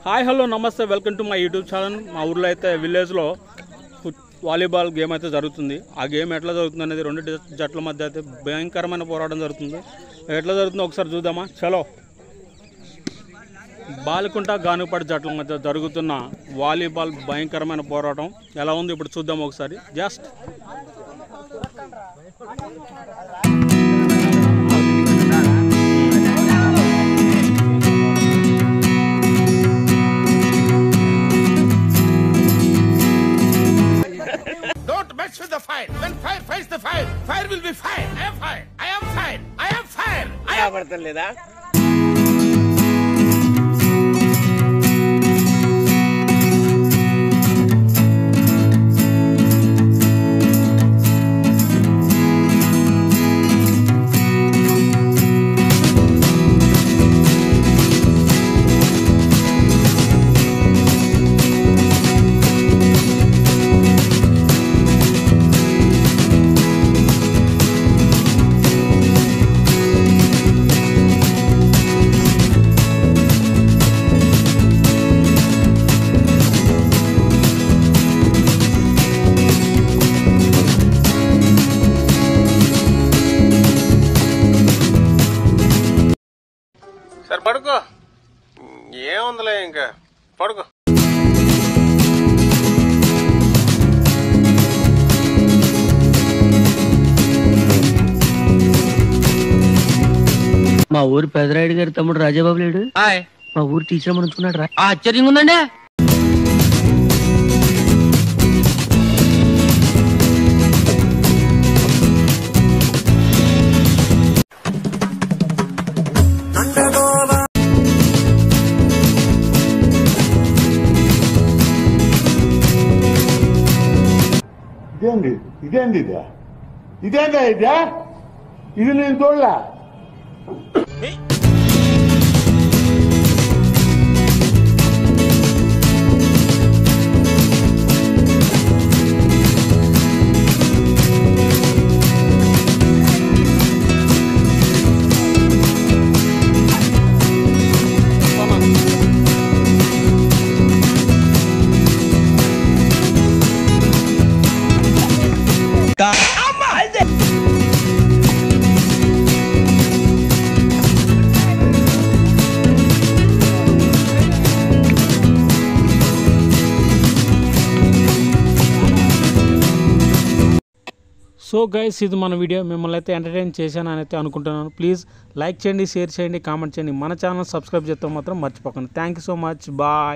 Hi hello నమస్తే welcome to my YouTube channel. మా ఊర్లో అయితే విలేజ్లో వాలీబాల్ గేమ్ అయితే జరుగుతుంది. ఆ గేమ్ ఎట్లా జరుగుతుంది అనేది రెండు జట్ల మధ్య అయితే భయంకరమైన పోరాటం జరుగుతుంది. ఎట్లా జరుగుతుందో ఒకసారి చూద్దామా. చలో. బాలికుంట గానుపాటి జట్ల మధ్య జరుగుతున్న వాలీబాల్ భయంకరమైన పోరాటం ఎలా ఉంది ఇప్పుడు చూద్దాం ఒకసారి. Just with the fire. When fire fights the fire, fire will be fire. I am fire. I am fire. I am fire. I am పడతలేదా? సరే పడుకో, ఏముందిలే ఇంకా పడుకో. మా ఊరు పెదరాయుడు గారి తమ్ముడు రాజాబాబు లేడు. మా ఊరు టీచర్ ఉంచుకున్నాడు రా. ఆశ్చర్యంగా ఉందండి. ఇదేందా ఇది నేను చూడలా. సో గైస్, ఇది మన వీడియో. మిమ్మల్ని అయితే ఎంటర్టైన్ చేశానని అయితే అనుకుంటున్నాను. ప్లీజ్ లైక్ చేయండి, షేర్ చేయండి, కామెంట్ చేయండి. మన ఛానల్ సబ్స్క్రైబ్ చేస్తే మాత్రం మర్చిపోకండి. Thank you so much. Bye.